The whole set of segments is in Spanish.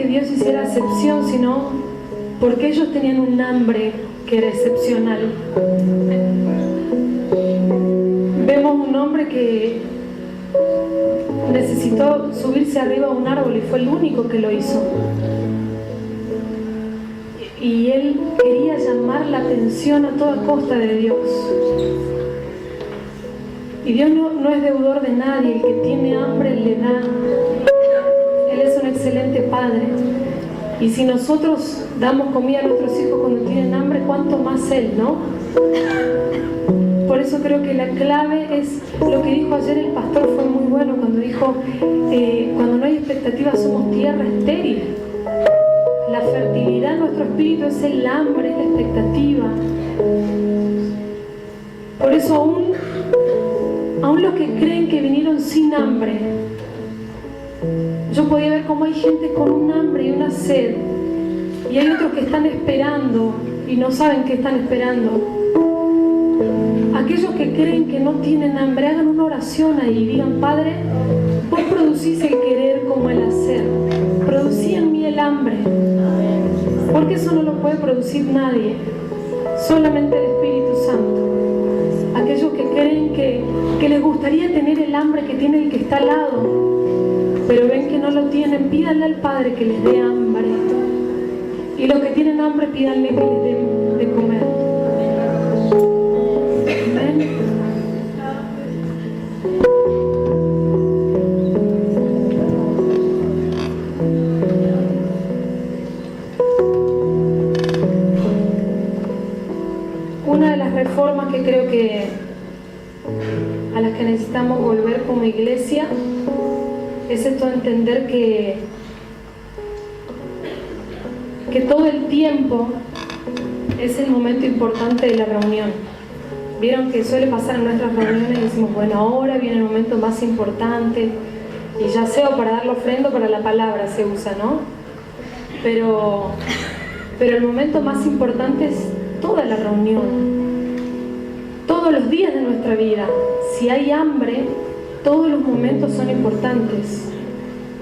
porque Dios hiciera acepción, sino porque ellos tenían un hambre que era excepcional. Vemos un hombre que necesitó subirse arriba a un árbol y fue el único que lo hizo. Y él quería llamar la atención a toda costa de Dios. Y Dios no es deudor de nadie. El que tiene hambre le da. Él es un excelente padre. Y si nosotros damos comida a nuestros hijos cuando tienen hambre, ¿cuánto más Él, no? Por eso creo que la clave es lo que dijo ayer el pastor, fue muy bueno cuando dijo, cuando no hay expectativas somos tierra estéril. La fertilidad de nuestro espíritu es el hambre, es la expectativa. Por eso aún los que creen que vinieron sin hambre, yo podía ver cómo hay gente con un hambre y una sed, y hay otros que están esperando y no saben qué están esperando. Aquellos que creen que no tienen hambre, hagan una oración ahí y digan: Padre, vos producís el querer como el hacer, producí en mí el hambre, porque eso no lo puede producir nadie, solamente el Espíritu Santo. Aquellos que creen que les gustaría tener el hambre que tiene el que está al lado, pero ven que no lo tienen, pídanle al Padre que les dé hambre. Y los que tienen hambre, pídanle que les dé de comer. Amén. Una de las reformas que creo que a las que necesitamos volver como iglesia es esto de entender que todo el tiempo es el momento importante de la reunión. Vieron que suele pasar en nuestras reuniones y decimos: bueno, ahora viene el momento más importante, y ya sea para dar la ofrenda o para la palabra se usa, ¿no? Pero el momento más importante es toda la reunión, todos los días de nuestra vida. Si hay hambre, todos los momentos son importantes.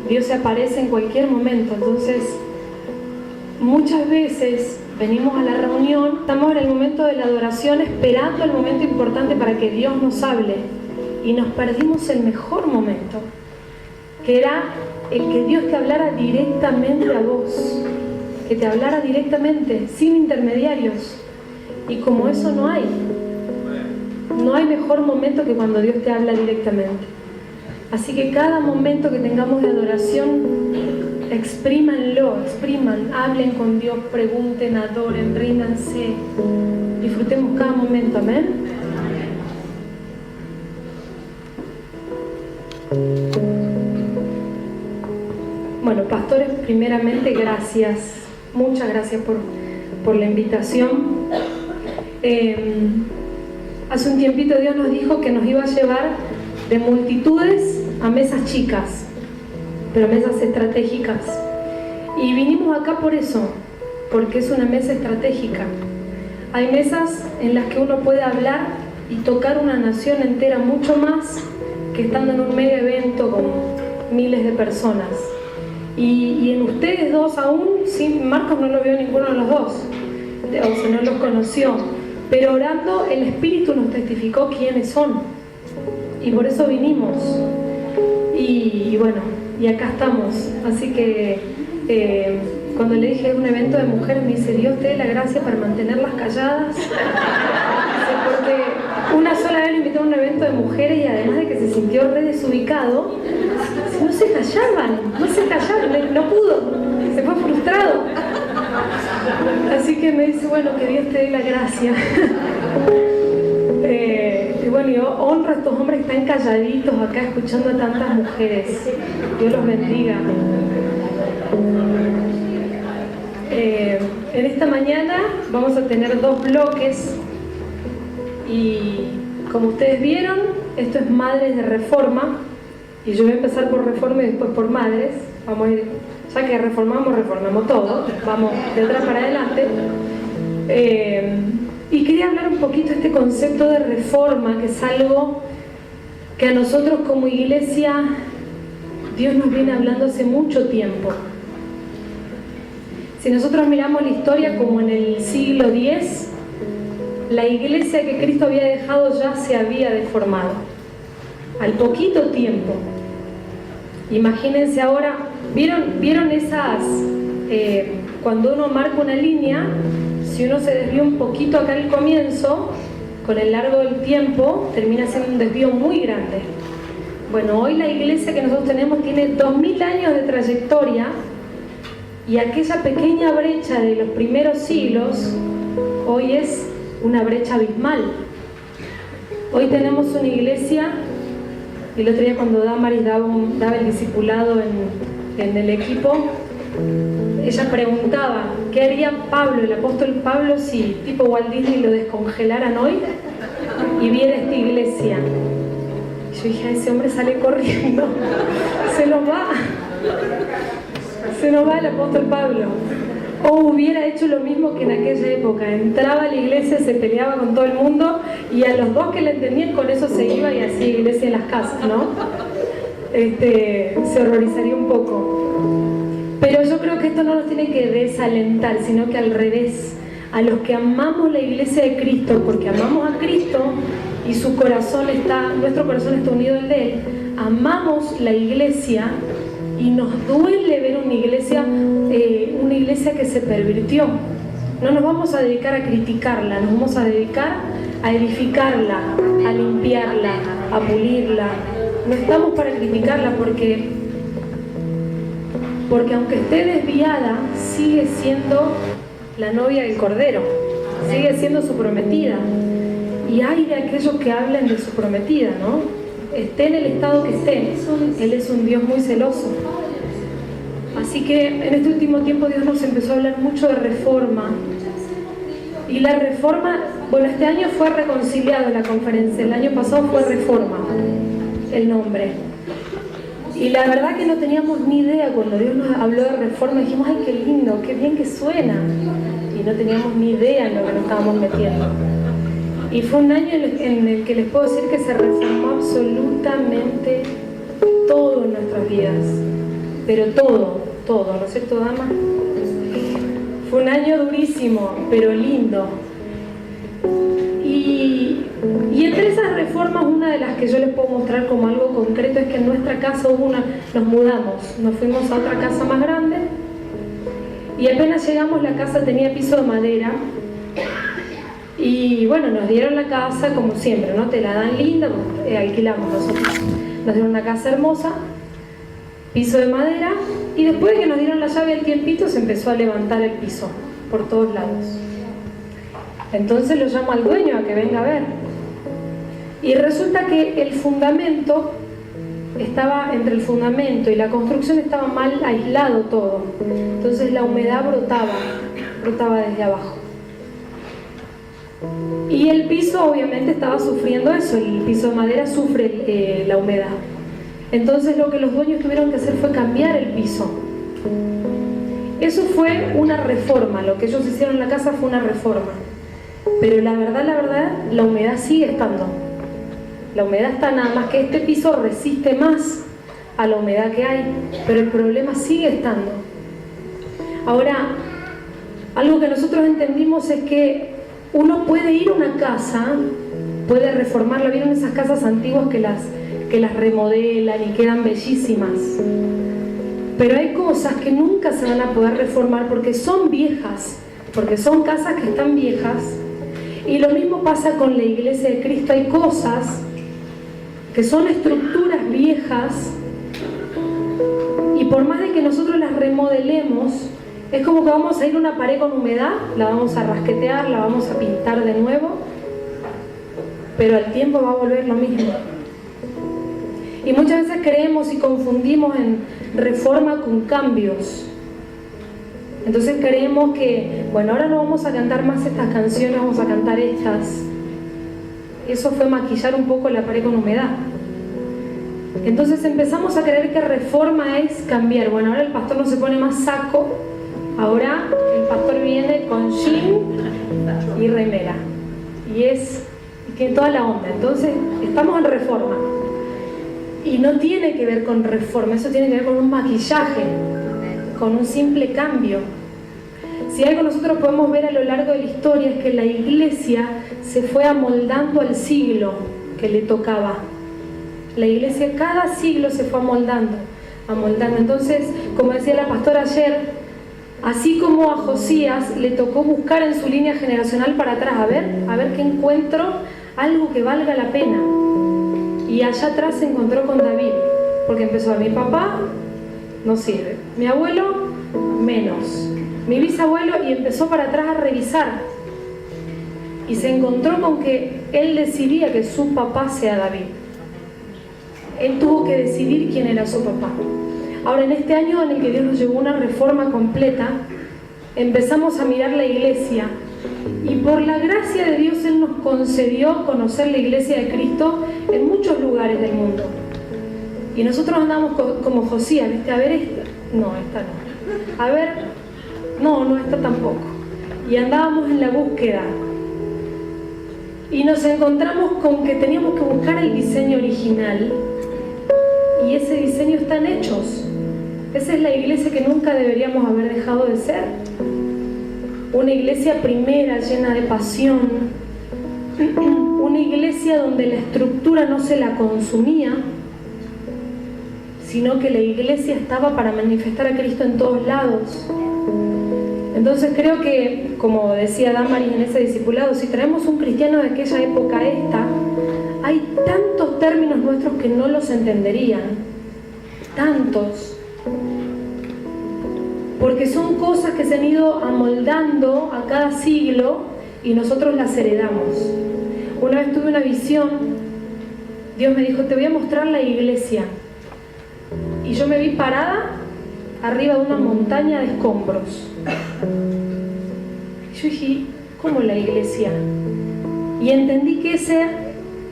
Dios se aparece en cualquier momento. Entonces, muchas veces venimos a la reunión, estamos en el momento de la adoración esperando el momento importante para que Dios nos hable, y nos perdimos el mejor momento, que era el que Dios te hablara directamente a vos, que te hablara directamente, sin intermediarios. Y como eso no hay mejor momento que cuando Dios te habla directamente. Así que cada momento que tengamos de adoración, expriman, hablen con Dios, pregunten, adoren, ríndanse, disfrutemos cada momento. Amén. Bueno, pastores, primeramente gracias, muchas gracias por la invitación. Hace un tiempito Dios nos dijo que nos iba a llevar de multitudes a mesas chicas, pero mesas estratégicas. Y vinimos acá por eso, porque es una mesa estratégica. Hay mesas en las que uno puede hablar y tocar una nación entera mucho más que estando en un mega evento con miles de personas. Y en ustedes dos aún, sí, Marcos no lo vio ninguno de los dos, o sea, no los conoció, pero orando el Espíritu nos testificó quiénes son, y por eso vinimos. Y bueno, y acá estamos. Así que cuando le dije un evento de mujeres, me dice: Dios te dé la gracia para mantenerlas calladas. Porque una sola vez le invité a un evento de mujeres, y además de que se sintió re desubicado, no se callaban, no pudo, se fue frustrado. Así que me dice: bueno, que Dios te dé la gracia. Y bueno, yo honro a estos hombres que están calladitos acá escuchando a tantas mujeres. Dios los bendiga. En esta mañana vamos a tener 2 bloques, y como ustedes vieron, esto es Madres de Reforma, y yo voy a empezar por Reforma y después por Madres. Vamos a ir, ya que reformamos todo, vamos de atrás para adelante. Y quería hablar un poquito de este concepto de reforma, que es algo que a nosotros como iglesia Dios nos viene hablando hace mucho tiempo. Si nosotros miramos la historia como en el siglo X, la iglesia que Cristo había dejado ya se había deformado. Al poquito tiempo. Imagínense ahora, ¿vieron esas, cuando uno marca una línea, si uno se desvía un poquito acá al comienzo, con el largo del tiempo, termina siendo un desvío muy grande? Bueno, hoy la iglesia que nosotros tenemos tiene 2000 años de trayectoria, y aquella pequeña brecha de los primeros siglos, hoy es una brecha abismal. Hoy tenemos una iglesia, y el otro día cuando Damaris daba el discipulado en el equipo, ella preguntaba, ¿qué haría Pablo, el apóstol Pablo, si tipo Walt Disney lo descongelaran hoy y viera esta iglesia? Yo dije, ese hombre sale corriendo, se nos va el apóstol Pablo. O hubiera hecho lo mismo que en aquella época, entraba a la iglesia, se peleaba con todo el mundo, y a los dos que le entendían con eso se iba y hacía iglesia en las casas, ¿no? Se horrorizaría un poco. Pero yo creo que esto no nos tiene que desalentar, sino que al revés, a los que amamos la iglesia de Cristo, porque amamos a Cristo y nuestro corazón está unido al de Él, amamos la iglesia. Y nos duele ver una iglesia que se pervirtió. No nos vamos a dedicar a criticarla, nos vamos a dedicar a edificarla, a limpiarla, a pulirla. No estamos para criticarla porque aunque esté desviada, sigue siendo la novia del Cordero, sigue siendo su prometida. Y hay de aquellos que hablan de su prometida, ¿no? Esté en el estado que esté, Él es un Dios muy celoso. Así que en este último tiempo Dios nos empezó a hablar mucho de reforma. Y la reforma, bueno, este año fue reconciliado en la conferencia, el año pasado fue reforma, el nombre. Y la verdad que no teníamos ni idea cuando Dios nos habló de reforma, dijimos, ay, qué lindo, qué bien que suena. Y no teníamos ni idea en lo que nos estábamos metiendo. Y fue un año en el que les puedo decir que se reformó absolutamente todo en nuestras vidas. Pero todo, ¿no es cierto, dama? Fue un año durísimo, pero lindo. Y entre esas reformas, una de las que yo les puedo mostrar como algo concreto es que en nuestra casa nos mudamos, nos fuimos a otra casa más grande, y apenas llegamos la casa tenía piso de madera. Y bueno, nos dieron la casa como siempre, ¿no? Te la dan linda, alquilamos nosotros. Nos dieron una casa hermosa, piso de madera, y después de que nos dieron la llave al tiempito se empezó a levantar el piso por todos lados. Entonces lo llamo al dueño a que venga a ver. Y resulta que el fundamento estaba, entre el fundamento y la construcción estaba mal aislado todo. Entonces la humedad brotaba desde abajo. Y el piso obviamente estaba sufriendo eso, el piso de madera sufre la humedad. Entonces lo que los dueños tuvieron que hacer fue cambiar el piso. Eso fue una reforma, lo que ellos hicieron en la casa fue una reforma. Pero la verdad, la humedad sigue estando. La humedad está, nada más que este piso resiste más a la humedad que hay, pero el problema sigue estando. Ahora, algo que nosotros entendimos es que uno puede ir a una casa, puede reformarla. ¿Vieron esas casas antiguas que las remodelan y quedan bellísimas? Pero hay cosas que nunca se van a poder reformar porque son viejas, porque son casas que están viejas. Y lo mismo pasa con la iglesia de Cristo. Hay cosas que son estructuras viejas, y por más de que nosotros las remodelemos, es como que vamos a ir a una pared con humedad, la vamos a rasquetear, la vamos a pintar de nuevo, pero al tiempo va a volver lo mismo. Y muchas veces creemos y confundimos en reforma con cambios. Entonces creemos que, bueno, ahora no vamos a cantar más estas canciones, vamos a cantar estas. Eso fue maquillar un poco la pared con humedad. Entonces empezamos a creer que reforma es cambiar. Bueno, ahora el pastor no se pone más saco, ahora el pastor viene con jean y remera. Y tiene toda la onda. Entonces estamos en reforma. Y no tiene que ver con reforma, eso tiene que ver con un maquillaje, con un simple cambio. Si algo nosotros podemos ver a lo largo de la historia es que la iglesia se fue amoldando al siglo que le tocaba. La iglesia cada siglo se fue amoldando. Entonces, como decía la pastora ayer, así como a Josías le tocó buscar en su línea generacional para atrás, a ver qué encuentro, algo que valga la pena. Y allá atrás se encontró con David, porque empezó: a mi papá no sirve, mi abuelo menos, mi bisabuelo, y empezó para atrás a revisar. Y se encontró con que él decidía que su papá sea David. Él tuvo que decidir quién era su papá. Ahora, en este año en el que Dios nos llevó una reforma completa, empezamos a mirar la iglesia, y por la gracia de Dios Él nos concedió conocer la iglesia de Cristo en muchos lugares del mundo. Y nosotros andamos como Josías, ¿viste? A ver, esta no. A ver, no, esta tampoco. Y andábamos en la búsqueda. Y nos encontramos con que teníamos que buscar el diseño original. Y ese diseño está en Hechos. Esa es la iglesia que nunca deberíamos haber dejado de ser. Una iglesia primera, llena de pasión. Una iglesia donde la estructura no se la consumía, sino que la iglesia estaba para manifestar a Cristo en todos lados. Entonces creo que, como decía Damaris en ese discipulado, si traemos un cristiano de aquella época a esta, hay tantos términos nuestros que no los entenderían. Tantos. Porque son cosas que se han ido amoldando a cada siglo y nosotros las heredamos. Una vez tuve una visión, Dios me dijo: te voy a mostrar la iglesia. Y yo me vi parada arriba de una montaña de escombros. Yo dije: ¿cómo la iglesia? Y entendí que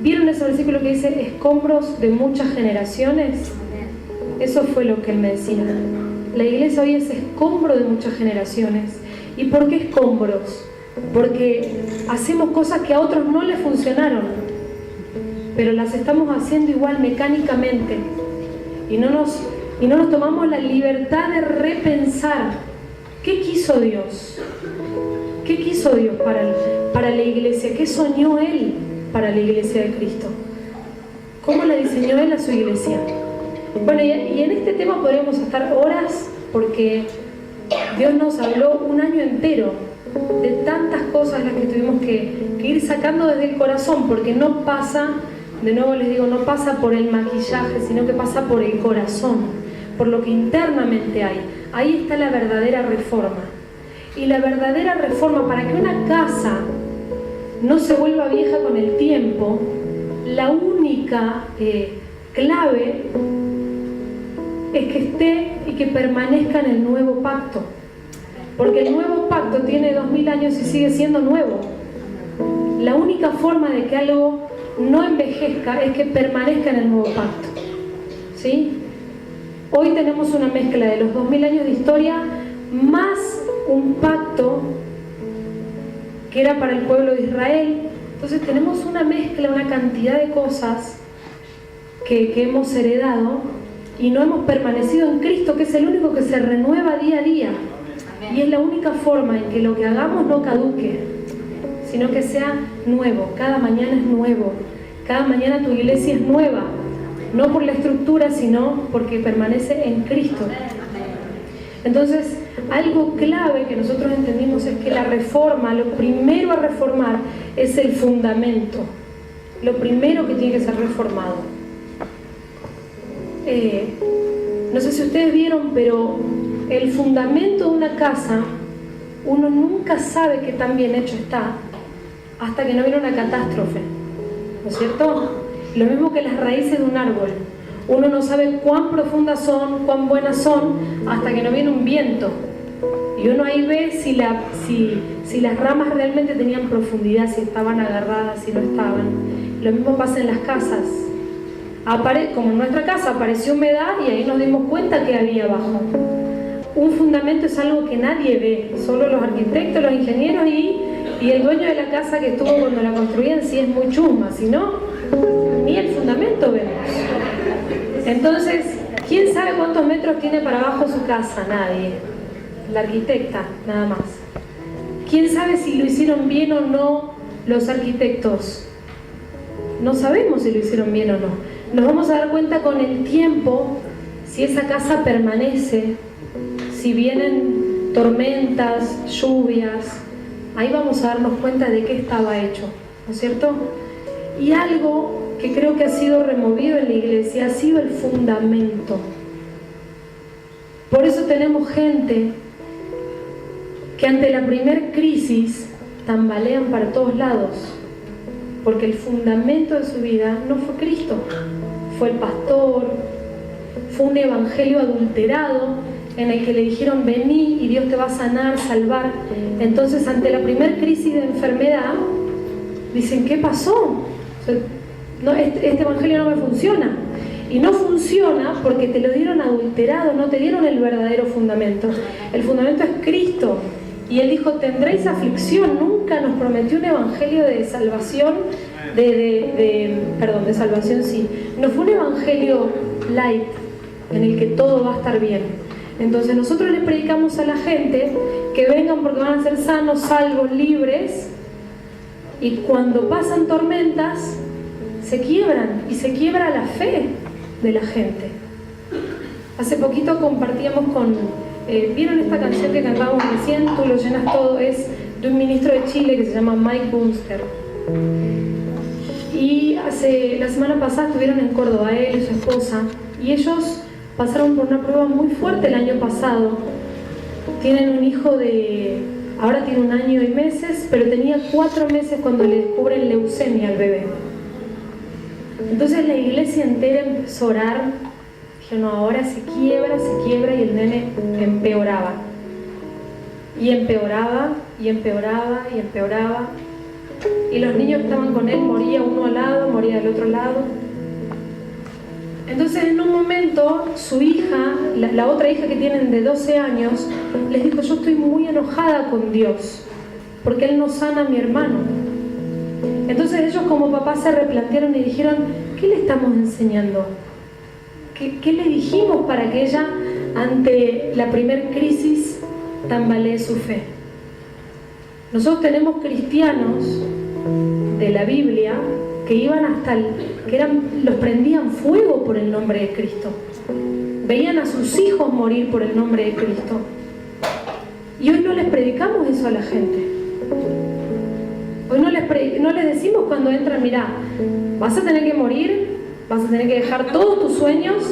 ¿vieron ese versículo que dice escombros de muchas generaciones? Eso fue lo que él me decía. La iglesia hoy es escombro de muchas generaciones. ¿Y por qué escombros? Porque hacemos cosas que a otros no les funcionaron, pero las estamos haciendo igual mecánicamente. Y no nos tomamos la libertad de repensar qué quiso Dios. ¿Qué quiso Dios para la iglesia? ¿Qué soñó Él para la iglesia de Cristo? ¿Cómo la diseñó Él a su iglesia? Bueno, y en este tema podríamos estar horas, porque Dios nos habló un año entero de tantas cosas las que tuvimos que ir sacando desde el corazón, porque no pasa, de nuevo les digo, no pasa por el maquillaje, sino que pasa por el corazón, por lo que internamente hay. Ahí está la verdadera reforma. Y la verdadera reforma, para que una casa no se vuelva vieja con el tiempo, la única clave es que esté y que permanezca en el nuevo pacto. Porque el nuevo pacto tiene 2000 años y sigue siendo nuevo. La única forma de que algo no envejezca es que permanezca en el nuevo pacto. ¿Sí? Hoy tenemos una mezcla de los 2000 años de historia más un pacto que era para el pueblo de Israel. Entonces tenemos una mezcla, una cantidad de cosas que hemos heredado y no hemos permanecido en Cristo, que es el único que se renueva día a día. Y es la única forma en que lo que hagamos no caduque, sino que sea nuevo. Cada mañana es nuevo. Cada mañana tu iglesia es nueva. No por la estructura, sino porque permanece en Cristo. Entonces, algo clave que nosotros entendimos es que la reforma, lo primero a reformar es el fundamento. Lo primero que tiene que ser reformado. No sé si ustedes vieron, pero el fundamento de una casa, uno nunca sabe qué tan bien hecho está hasta que no viene una catástrofe, ¿no es cierto? Lo mismo que las raíces de un árbol. Uno no sabe cuán profundas son, cuán buenas son, hasta que no viene un viento. Y uno ahí ve si las ramas realmente tenían profundidad, si estaban agarradas, si no estaban. Lo mismo pasa en las casas. Como en nuestra casa apareció humedad y ahí nos dimos cuenta que había abajo. Un fundamento es algo que nadie ve, solo los arquitectos, los ingenieros y el dueño de la casa que estuvo cuando la construían, si es muy chusma, si no, ni el fundamento vemos. Entonces, ¿quién sabe cuántos metros tiene para abajo su casa? Nadie. La arquitecta, nada más. ¿Quién sabe si lo hicieron bien o no los arquitectos? No sabemos si lo hicieron bien o no. Nos vamos a dar cuenta con el tiempo si esa casa permanece, si vienen tormentas, lluvias. Ahí vamos a darnos cuenta de qué estaba hecho, ¿no es cierto? Y algo que creo que ha sido removido en la iglesia ha sido el fundamento. Por eso tenemos gente que ante la primer crisis tambalean para todos lados, porque el fundamento de su vida no fue Cristo, fue el pastor, fue un evangelio adulterado en el que le dijeron vení y Dios te va a sanar, salvar. Entonces ante la primer crisis de enfermedad dicen, ¿qué pasó? O sea, no, este evangelio no me funciona. Y no funciona porque te lo dieron adulterado, no te dieron el verdadero fundamento. El fundamento es Cristo. Y Él dijo, tendréis aflicción. Nunca nos prometió un evangelio de salvación, de salvación sí. No fue un evangelio light, en el que todo va a estar bien. Entonces nosotros le predicamos a la gente que vengan porque van a ser sanos, salvos, libres. Y cuando pasan tormentas, se quiebran. Y se quiebra la fe de la gente. Hace poquito compartíamos ¿vieron esta canción que cantábamos recién? Tú lo llenas todo. Es de un ministro de Chile que se llama Mike Bunster. Y la semana pasada estuvieron en Córdoba, él y su esposa, y ellos pasaron por una prueba muy fuerte el año pasado. Tienen un hijo ahora tiene 1 año y meses, pero tenía 4 meses cuando le descubren leucemia al bebé. Entonces la iglesia entera empezó a orar. Dijeron, no, ahora se quiebra, y el nene empeoraba. Y empeoraba, y empeoraba, y empeoraba. Y los niños que estaban con él, moría uno al lado, moría del otro lado. Entonces en un momento su hija, la otra hija que tienen de 12 años, les dijo, yo estoy muy enojada con Dios, porque Él no sana a mi hermano. Entonces ellos como papás se replantearon y dijeron, ¿qué le estamos enseñando? ¿Qué le dijimos para que ella, ante la primer crisis, tambalee su fe? Nosotros tenemos cristianos de la Biblia que iban los prendían fuego por el nombre de Cristo. Veían a sus hijos morir por el nombre de Cristo. Y hoy no les predicamos eso a la gente. Hoy no les decimos cuando entran, mirá, vas a tener que morir, vas a tener que dejar todos tus sueños,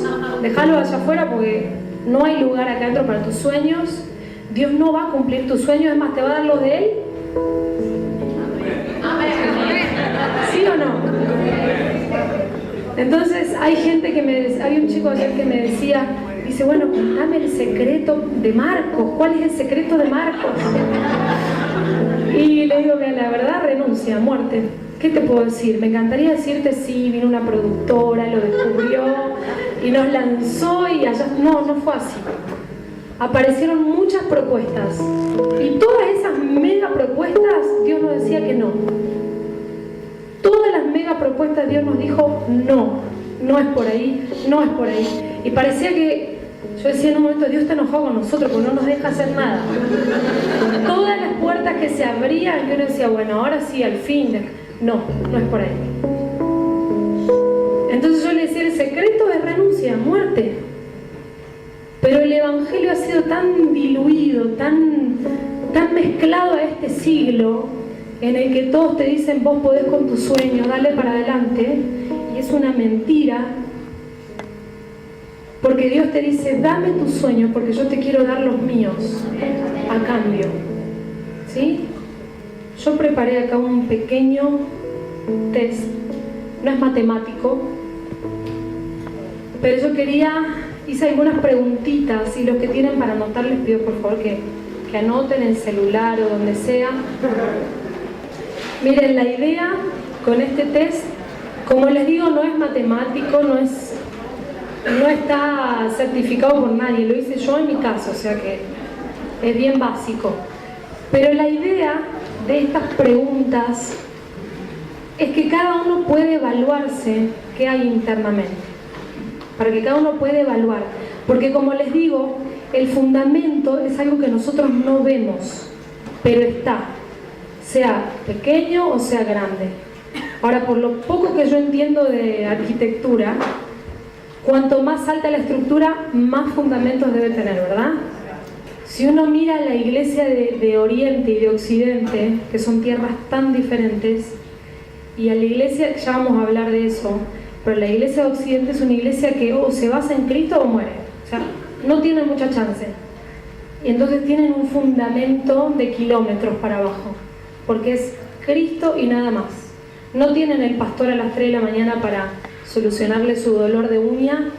dejarlos allá afuera porque no hay lugar acá adentro para tus sueños. Dios no va a cumplir tus sueños, es más, te va a dar los de Él. ¿Sí o no? Entonces hay gente había un chico ayer que me decía, dice, bueno, contame el secreto de Marcos. ¿Cuál es el secreto de Marcos? Y le digo, mira, la verdad, renuncia, muerte. ¿Qué te puedo decir? Me encantaría decirte, sí, vino una productora, lo descubrió y nos lanzó y allá... No fue así. Aparecieron muchas propuestas y todas esas mega propuestas Dios nos decía que no. Todas las mega propuestas Dios nos dijo no es por ahí, no es por ahí. Y parecía que, yo decía en un momento, Dios está enojado con nosotros porque no nos deja hacer nada. Todas las puertas que se abrían, yo decía, bueno, ahora sí, al fin. No es por ahí. Entonces yo le decía, el secreto es renuncia, muerte. Pero el evangelio ha sido tan diluido, tan mezclado a este siglo, en el que todos te dicen, vos podés con tus sueños, dale para adelante, y es una mentira, porque Dios te dice, dame tus sueños, porque yo te quiero dar los míos a cambio. ¿Sí? Yo preparé acá un pequeño test, no es matemático, pero yo hice algunas preguntitas, y los que tienen para anotar les pido por favor que anoten en el celular o donde sea. Miren, la idea con este test, como les digo, no es matemático, no está certificado por nadie, lo hice yo en mi caso, o sea que es bien básico. Pero la idea de estas preguntas es que cada uno puede evaluarse qué hay internamente, para que cada uno pueda evaluar, porque como les digo, el fundamento es algo que nosotros no vemos. pero está, sea pequeño o sea grande. Ahora, por lo poco que yo entiendo de arquitectura, cuanto más alta la estructura, más fundamentos debe tener, ¿verdad? Si uno mira la iglesia de Oriente y de Occidente, que son tierras tan diferentes, y a la iglesia, ya vamos a hablar de eso, pero la iglesia de Occidente es una iglesia que o se basa en Cristo o muere. O sea, no tienen mucha chance. Y entonces tienen un fundamento de kilómetros para abajo, porque es Cristo y nada más. No tienen el pastor a las 3 de la mañana para solucionarle su dolor de uña.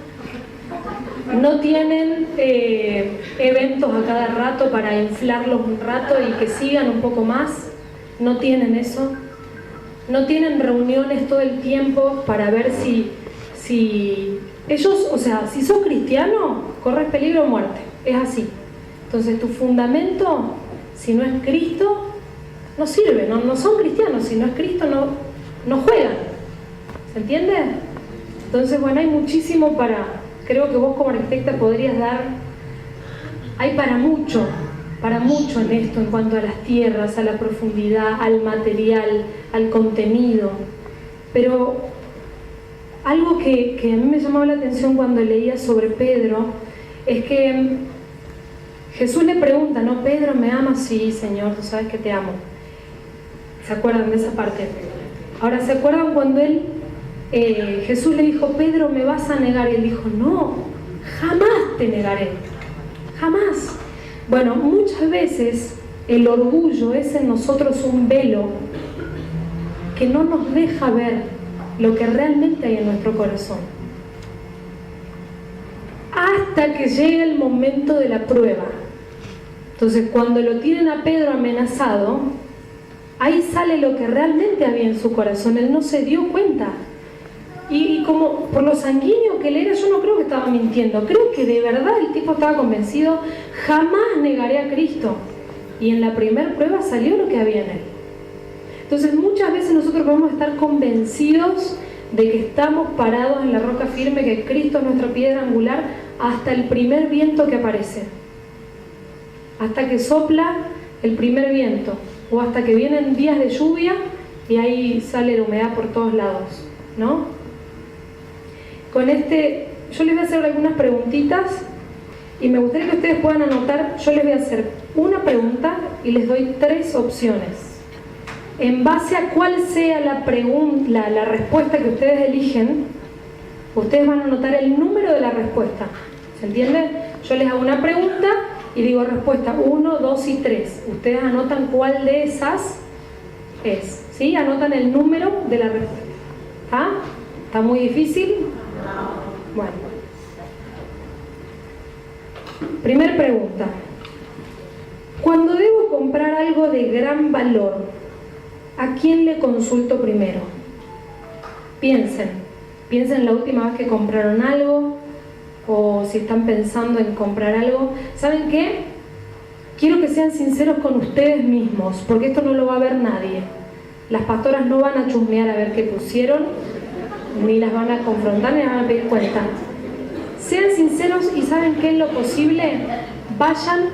No tienen eventos a cada rato para inflarlos un rato y que sigan un poco más. No tienen eso. No tienen reuniones todo el tiempo para ver si ellos, o sea, si sos cristiano, corres peligro o muerte. Es así. Entonces tu fundamento, si no es Cristo, no sirve. No son cristianos. Si no es Cristo, no juegan. ¿Se entiende? Entonces, bueno, hay muchísimo creo que vos como arquitecta podrías dar, hay para mucho en esto en cuanto a las tierras, a la profundidad, al material, al contenido. Pero algo que a mí me llamaba la atención cuando leía sobre Pedro es que Jesús le pregunta, ¿no? Pedro, ¿me amas? Sí, Señor, tú sabes que te amo. ¿Se acuerdan de esa parte? Ahora, ¿se acuerdan cuando Jesús le dijo, Pedro, ¿me vas a negar? Y él dijo, no, jamás te negaré, jamás. Bueno, muchas veces el orgullo es en nosotros un velo que no nos deja ver lo que realmente hay en nuestro corazón. Hasta que llega el momento de la prueba. Entonces, cuando lo tienen a Pedro amenazado, ahí sale lo que realmente había en su corazón. Él no se dio cuenta. Y como por lo sanguíneo que él era, yo no creo que estaba mintiendo. Creo que de verdad el tipo estaba convencido, jamás negaré a Cristo. Y en la primera prueba salió lo que había en él. Entonces muchas veces nosotros podemos estar convencidos de que estamos parados en la roca firme, que Cristo es nuestra piedra angular, hasta el primer viento que aparece. Hasta que sopla el primer viento. O hasta que vienen días de lluvia y ahí sale la humedad por todos lados, ¿no? Yo les voy a hacer algunas preguntitas y me gustaría que ustedes puedan anotar. Yo les voy a hacer una pregunta y les doy 3 opciones. En base a cuál sea la respuesta que ustedes eligen, ustedes van a anotar el número de la respuesta. ¿Se entiende? Yo les hago una pregunta y digo respuesta 1, 2 y 3. Ustedes anotan cuál de esas es. ¿Sí? Anotan el número de la respuesta. ¿Ah? ¿Está muy difícil? Bueno. Primer pregunta. Cuando debo comprar algo de gran valor, ¿a quién le consulto primero? Piensen la última vez que compraron algo, o si están pensando en comprar algo. ¿Saben qué? Quiero que sean sinceros con ustedes mismos, porque esto no lo va a ver nadie. Las pastoras no van a chusmear a ver qué pusieron, ni las van a confrontar, ni las van a pedir cuenta. Sean sinceros y ¿saben qué? En lo posible, vayan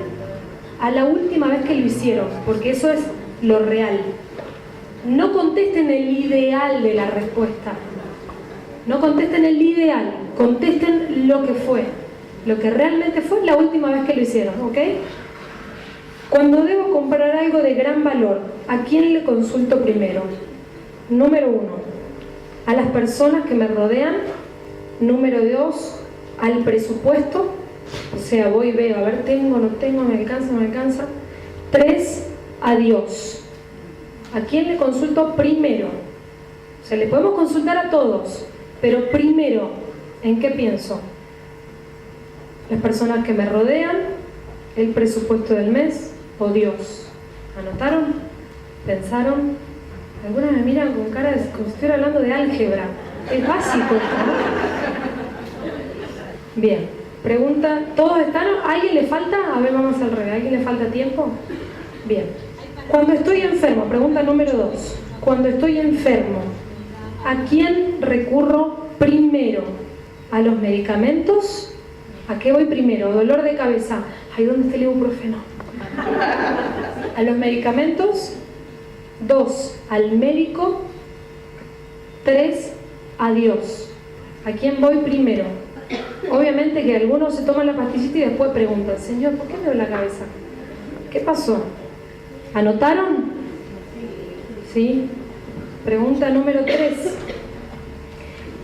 a la última vez que lo hicieron, porque eso es lo real. No contesten el ideal de la respuesta. No contesten el ideal, contesten lo que fue. Lo que realmente fue la última vez que lo hicieron, ¿ok? Cuando debo comprar algo de gran valor, ¿a quién le consulto primero? Número 1, a las personas que me rodean. Número 2, al presupuesto. O sea, voy y veo, a ver, tengo, no tengo, me alcanza, no me alcanza. 3, a Dios. ¿A quién le consulto primero? O sea, le podemos consultar a todos, pero primero, ¿en qué pienso? Las personas que me rodean, el presupuesto del mes o Dios. ¿Anotaron? ¿Pensaron? Algunas me miran con cara de como si estuviera hablando de álgebra. Es básico esto, ¿no? Bien, pregunta, ¿todos están? ¿A alguien le falta? A ver, vamos al revés. ¿A alguien le falta tiempo? Bien. Cuando estoy enfermo, pregunta número 2. Cuando estoy enfermo, ¿a quién recurro primero? ¿A los medicamentos? ¿A qué voy primero? ¿Dolor de cabeza? Ay, ¿dónde está el ibuprofeno? a los medicamentos, 2, al médico, 3, a Dios. ¿A quién voy primero? Obviamente que algunos se toman la pastillita y después preguntan, Señor, ¿por qué me duele la cabeza? ¿Qué pasó? ¿Anotaron? ¿Sí? Pregunta número 3.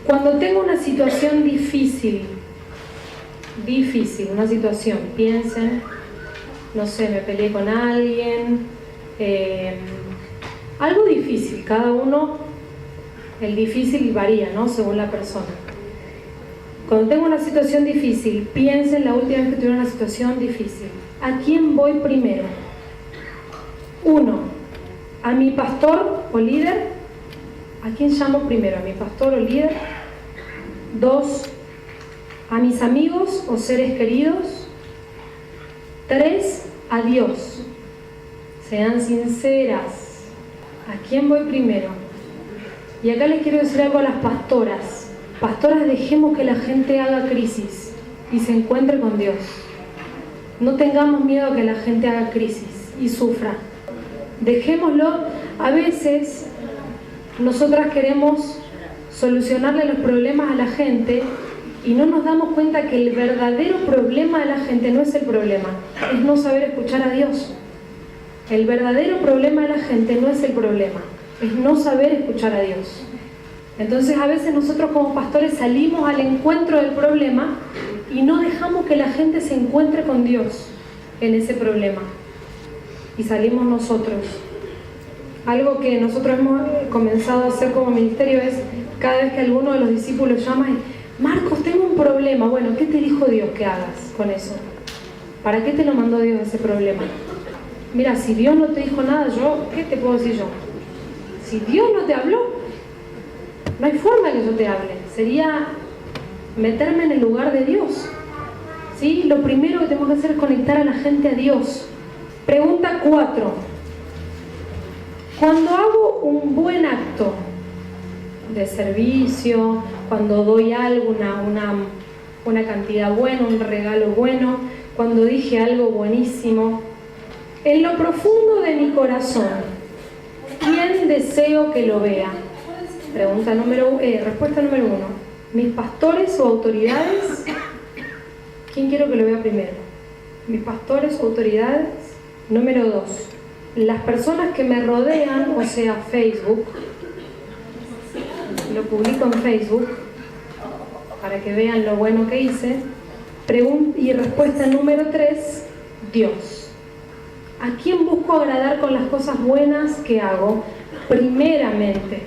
Cuando tengo una situación difícil, una situación, piensen, no sé, me peleé con alguien, algo difícil, cada uno, el difícil varía, ¿no? Según la persona. Cuando tengo una situación difícil, piensen la última vez que tuve una situación difícil. ¿A quién voy primero? 1, a mi pastor o líder. ¿A quién llamo primero? ¿A mi pastor o líder? 2, a mis amigos o seres queridos. 3, a Dios. Sean sinceras. ¿A quién voy primero? Y acá les quiero decir algo a las pastoras. Pastoras, dejemos que la gente haga crisis y se encuentre con Dios. No tengamos miedo a que la gente haga crisis y sufra. Dejémoslo. A veces nosotras queremos solucionarle los problemas a la gente y no nos damos cuenta que el verdadero problema de la gente no es el problema, es no saber escuchar a Dios. El verdadero problema de la gente no es el problema, es no saber escuchar a Dios. Entonces a veces nosotros como pastores salimos al encuentro del problema y no dejamos que la gente se encuentre con Dios en ese problema. Y salimos nosotros. Algo que nosotros hemos comenzado a hacer como ministerio es, cada vez que alguno de los discípulos llama, Marcos, tengo un problema. Bueno, ¿qué te dijo Dios que hagas con eso? ¿Para qué te lo mandó Dios ese problema? Mira, si Dios no te dijo nada, ¿qué te puedo decir yo? Si Dios no te habló, no hay forma que yo te hable. Sería meterme en el lugar de Dios. ¿Sí? Lo primero que tenemos que hacer es conectar a la gente a Dios. Pregunta 4. Cuando hago un buen acto de servicio, cuando doy algo, una cantidad buena, un regalo bueno, cuando dije algo buenísimo, en lo profundo de mi corazón, ¿quién deseo que lo vea? Respuesta número 1. ¿Mis pastores o autoridades? ¿Quién quiero que lo vea primero? ¿Mis pastores o autoridades? Número 2. Las personas que me rodean, o sea, Facebook. Lo publico en Facebook para que vean lo bueno que hice. Y respuesta número 3, Dios. ¿A quién busco agradar con las cosas buenas que hago? Primeramente.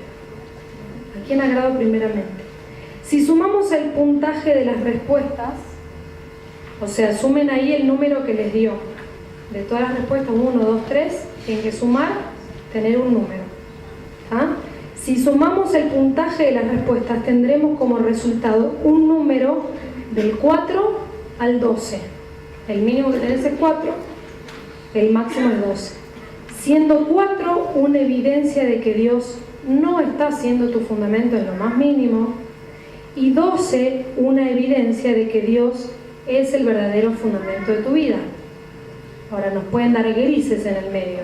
¿A quién agrado primeramente? Si sumamos el puntaje de las respuestas, o sea, sumen ahí el número que les dio. De todas las respuestas, 1, 2, 3, tienen que sumar, tener un número. ¿Ah? Si sumamos el puntaje de las respuestas, tendremos como resultado un número del 4 al 12. El mínimo que tenés es 4, el máximo es 12. Siendo 4 una evidencia de que Dios no está siendo tu fundamento en lo más mínimo, y 12 una evidencia de que Dios es el verdadero fundamento de tu vida. Ahora nos pueden dar grises en el medio,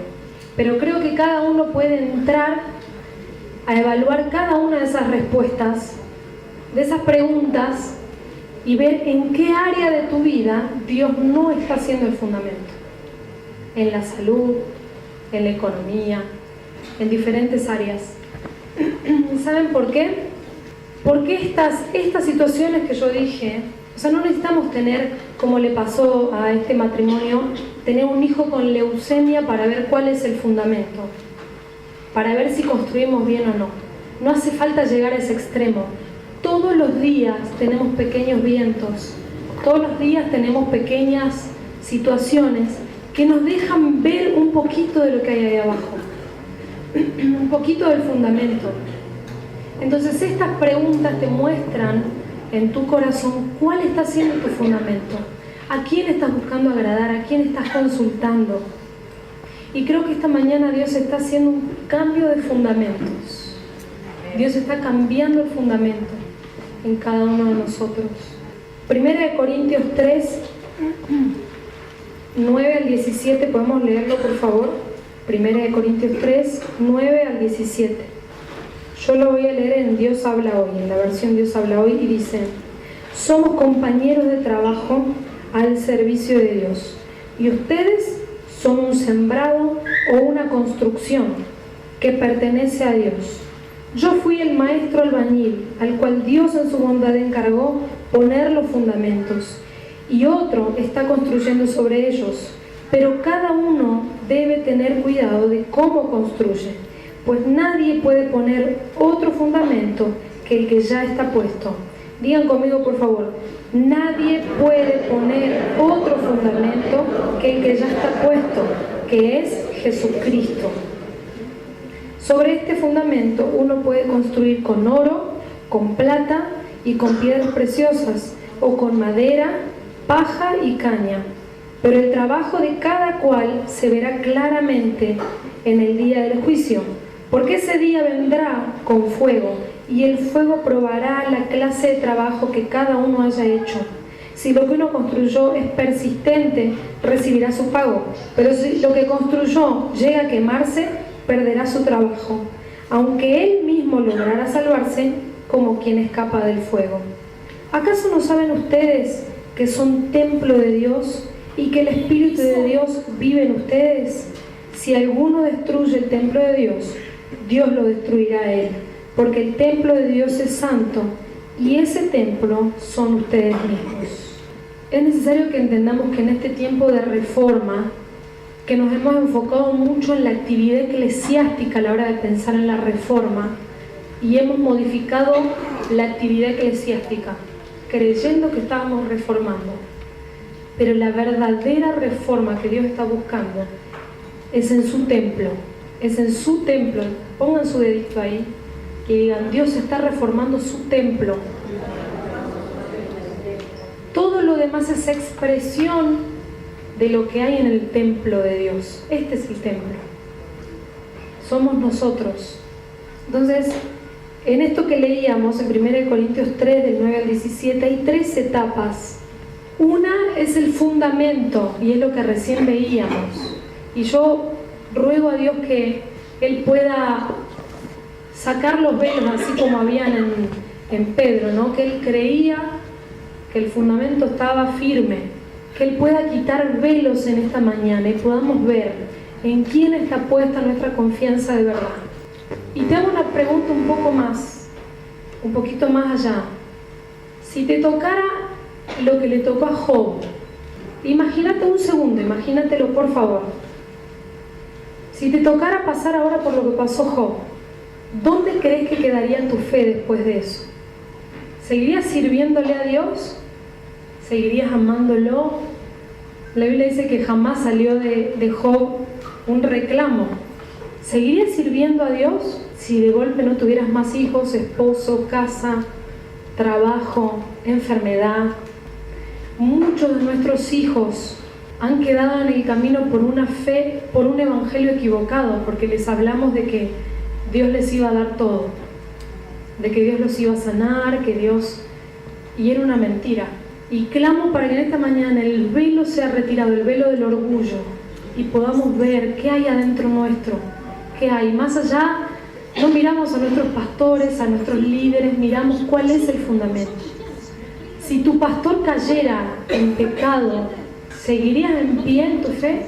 pero creo que cada uno puede entrar a evaluar cada una de esas respuestas, de esas preguntas, y ver en qué área de tu vida Dios no está siendo el fundamento. En la salud, en la economía, en diferentes áreas. ¿Saben por qué? Porque estas situaciones que yo dije, o sea, no necesitamos tener, como le pasó a este matrimonio, tener un hijo con leucemia para ver cuál es el fundamento, para ver si construimos bien o no. No hace falta llegar a ese extremo. Todos los días tenemos pequeños vientos, todos los días tenemos pequeñas situaciones que nos dejan ver un poquito de lo que hay ahí abajo, un poquito del fundamento. Entonces estas preguntas te muestran en tu corazón cuál está siendo tu fundamento, a quién estás buscando agradar, a quién estás consultando. Y creo que esta mañana Dios está haciendo un cambio de fundamentos. Dios está cambiando el fundamento en cada uno de nosotros. 1 Corintios 3, 9 al 17, ¿podemos leerlo por favor? 1 Corintios 3, 9 al 17. Yo lo voy a leer en Dios habla hoy, en la versión Dios habla hoy, y dice: somos compañeros de trabajo al servicio de Dios, y ustedes son un sembrado o una construcción que pertenece a Dios. Yo fui el maestro albañil, al cual Dios en su bondad encargó poner los fundamentos, y otro está construyendo sobre ellos, pero cada uno debe tener cuidado de cómo construye, pues nadie puede poner otro fundamento que el que ya está puesto. Digan conmigo, por favor: nadie puede poner otro fundamento que el que ya está puesto, que es Jesucristo. Sobre este fundamento uno puede construir con oro, con plata y con piedras preciosas, o con madera, paja y caña. Pero el trabajo de cada cual se verá claramente en el día del juicio, porque ese día vendrá con fuego, y el fuego probará la clase de trabajo que cada uno haya hecho. Si lo que uno construyó es persistente, recibirá su pago, pero si lo que construyó llega a quemarse, perderá su trabajo, aunque él mismo logrará salvarse como quien escapa del fuego. ¿Acaso no saben ustedes que son templo de Dios y que el Espíritu de Dios vive en ustedes? Si alguno destruye el templo de Dios, Dios lo destruirá a él, porque el templo de Dios es santo, y ese templo son ustedes mismos. Es necesario que entendamos que en este tiempo de reforma, que nos hemos enfocado mucho en la actividad eclesiástica a la hora de pensar en la reforma, y hemos modificado la actividad eclesiástica, creyendo que estábamos reformando. Pero la verdadera reforma que Dios está buscando es en su templo, es en su templo. Pongan su dedito ahí y digan: Dios está reformando su templo. Todo lo demás es expresión de lo que hay en el templo de Dios. Este es el templo. Somos nosotros. Entonces, en esto que leíamos en 1 Corintios 3, del 9 al 17, hay 3 etapas. Una es el fundamento, y es lo que recién veíamos. Y yo ruego a Dios que Él pueda sacar los velos, así como habían en Pedro, ¿no? Que Él creía que el fundamento estaba firme, que Él pueda quitar velos en esta mañana y podamos ver en quién está puesta nuestra confianza de verdad. Y te hago una pregunta un poquito más allá. Si te tocara lo que le tocó a Job, imagínate un segundo, imagínatelo por favor. Si te tocara pasar ahora por lo que pasó Job, ¿dónde crees que quedaría tu fe después de eso? ¿Seguirías sirviéndole a Dios? ¿Seguirías amándolo? La Biblia dice que jamás salió de Job un reclamo. ¿Seguirías sirviendo a Dios si de golpe no tuvieras más hijos, esposo, casa, trabajo, enfermedad? Muchos de nuestros hijos han quedado en el camino por una fe, por un evangelio equivocado, porque les hablamos de que Dios les iba a dar todo, de que Dios los iba a sanar, y era una mentira. Y clamo para que en esta mañana el velo sea retirado, el velo del orgullo, y podamos ver qué hay adentro nuestro, qué hay. Más allá, no miramos a nuestros pastores, a nuestros líderes, miramos cuál es el fundamento. Si tu pastor cayera en pecado, ¿seguirías en pie en tu fe?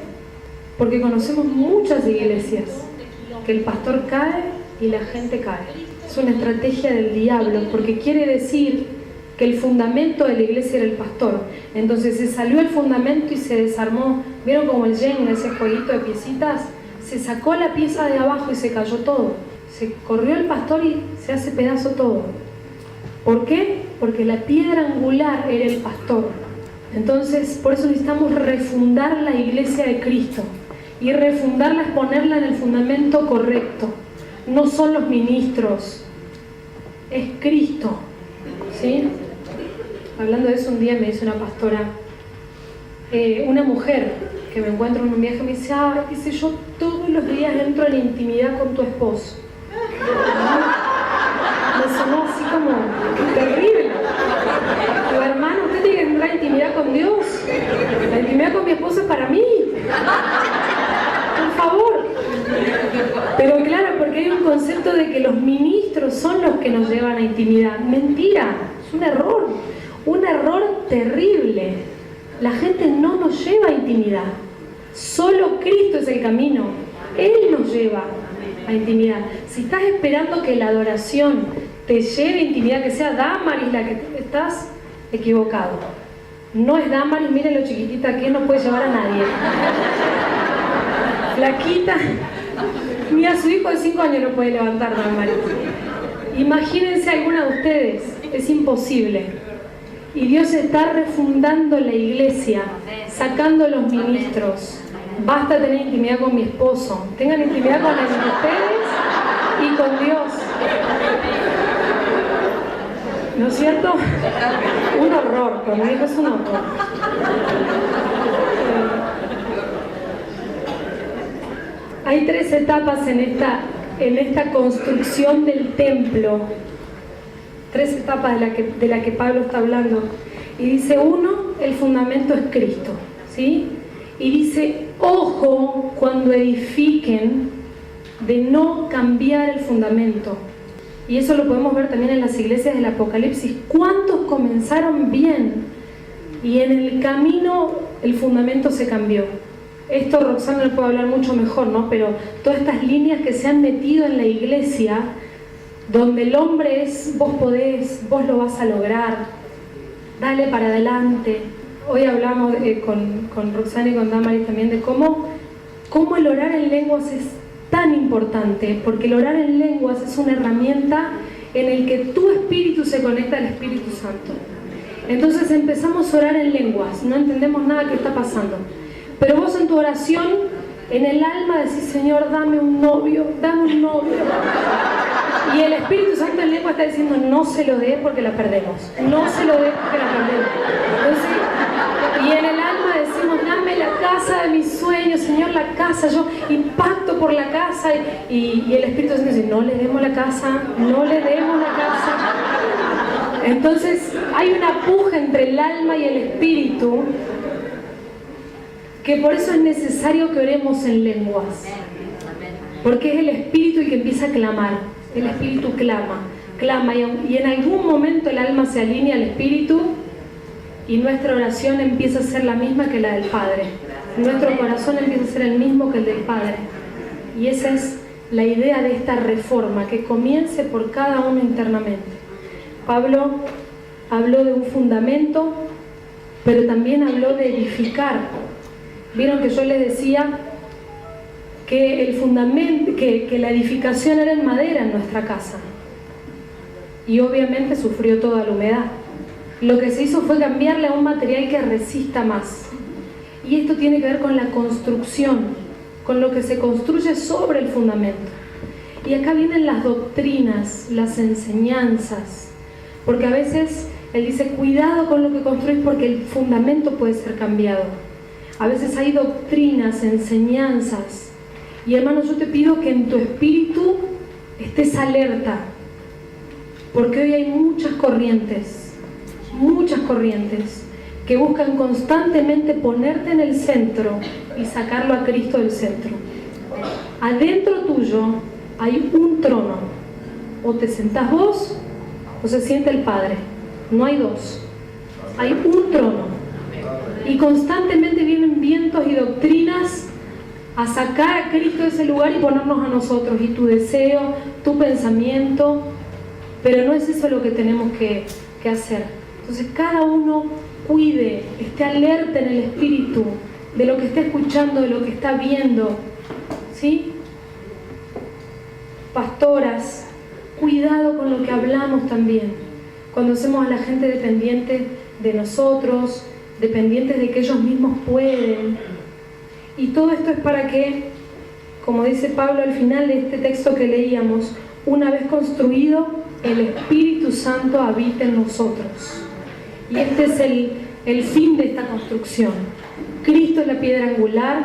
Porque conocemos muchas iglesias que el pastor cae y la gente cae. Es una estrategia del diablo, porque quiere decir que el fundamento de la iglesia era el pastor. Entonces se salió el fundamento y se desarmó. ¿Vieron como el Jenga, ese jueguito de piecitas? Se sacó la pieza de abajo y se cayó todo. Se corrió el pastor y se hace pedazo todo. ¿Por qué? Porque la piedra angular era el pastor. Entonces, por eso necesitamos refundar la iglesia de Cristo. Y refundarla es ponerla en el fundamento correcto. No son los ministros, es Cristo. ¿Sí? Hablando de eso, un día me dice una pastora, una mujer que me encuentro en un viaje, me dice: dice, yo todos los días entro en intimidad con tu esposo. Me sonó así como terrible. Tu hermano, usted tiene que entrar en intimidad con Dios. La intimidad con mi esposo es para mí. Por favor. Es un error terrible. La gente no nos lleva a intimidad. Solo Cristo es el camino. Él nos lleva a intimidad. Si estás esperando que la adoración te lleve a intimidad, que sea Damaris la que estás equivocado. No es Damaris, miren lo chiquitita que es, no puede llevar a nadie. Flaquita, ni a su hijo de 5 años no puede levantar Damaris. Imagínense alguna de ustedes, es imposible. Y Dios está refundando la iglesia, sacando los ministros. Basta tener intimidad con mi esposo, tengan intimidad con ustedes y con Dios. ¿No es cierto? Un horror, cuando digo es un horror. Hay 3 etapas en esta construcción del templo. 3 etapas de la que Pablo está hablando. Y dice, 1, el fundamento es Cristo, ¿sí? Y dice, ojo cuando edifiquen de no cambiar el fundamento. Y eso lo podemos ver también en las iglesias del Apocalipsis. ¿Cuántos comenzaron bien? Y en el camino el fundamento se cambió. Esto Roxana lo puede hablar mucho mejor, ¿no? Pero todas estas líneas que se han metido en la iglesia, donde el hombre es, vos podés, vos lo vas a lograr, dale para adelante. Hoy hablamos con Roxana y con Damaris también de cómo el orar en lenguas es tan importante, porque el orar en lenguas es una herramienta en el que tu espíritu se conecta al Espíritu Santo. Entonces empezamos a orar en lenguas, no entendemos nada que está pasando, pero vos en tu oración, en el alma decís, Señor, dame un novio, y el Espíritu Santo en lengua está diciendo, no se lo dé porque la perdemos, no se lo dé porque la perdemos. Entonces, y en el alma decimos, dame la casa de mis sueños, Señor, la casa, yo impacto por la casa, y el Espíritu Santo dice, no le demos la casa, no le demos la casa. Entonces hay una puja entre el alma y el espíritu, que por eso es necesario que oremos en lenguas, porque es el espíritu el que empieza a clamar. El espíritu clama, y en algún momento el alma se alinea al espíritu y nuestra oración empieza a ser la misma que la del Padre. Nuestro corazón empieza a ser el mismo que el del Padre. Y esa es la idea de esta reforma, que comience por cada uno internamente. Pablo habló de un fundamento, pero también habló de edificar. Vieron que yo les decía que el fundamento, que la edificación era en madera en nuestra casa, y obviamente sufrió toda la humedad. Lo que se hizo fue cambiarle a un material que resista más, y esto tiene que ver con la construcción, con lo que se construye sobre el fundamento. Y acá vienen las doctrinas, las enseñanzas, porque a veces él dice, cuidado con lo que construís porque el fundamento puede ser cambiado. A veces hay doctrinas, enseñanzas. Y hermano, yo te pido que en tu espíritu estés alerta, porque hoy hay muchas corrientes que buscan constantemente ponerte en el centro y sacarlo a Cristo del centro. Adentro tuyo hay un trono, o te sentás vos o se sienta el Padre, no hay dos, hay un trono, y constantemente vienen vientos y doctrinas a sacar a Cristo de ese lugar y ponernos a nosotros, y tu deseo, tu pensamiento, pero no es eso lo que tenemos que hacer. Entonces cada uno cuide, esté alerta en el espíritu de lo que está escuchando, de lo que está viendo, ¿sí? Pastoras, cuidado con lo que hablamos también, cuando hacemos a la gente dependiente de nosotros, dependientes de que ellos mismos pueden. Y todo esto es para que, como dice Pablo al final de este texto que leíamos, una vez construido, el Espíritu Santo habite en nosotros. Y este es el fin de esta construcción. Cristo es la piedra angular,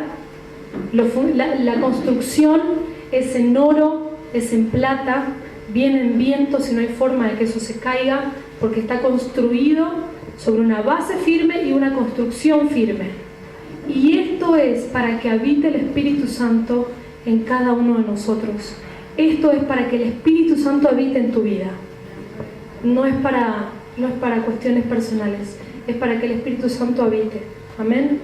la construcción es en oro, es en plata, viene en viento, si no hay forma de que eso se caiga, porque está construido sobre una base firme y una construcción firme. Y esto es para que habite el Espíritu Santo en cada uno de nosotros. Esto es para que el Espíritu Santo habite en tu vida. No es para no es para cuestiones personales, es para que el Espíritu Santo habite. Amén.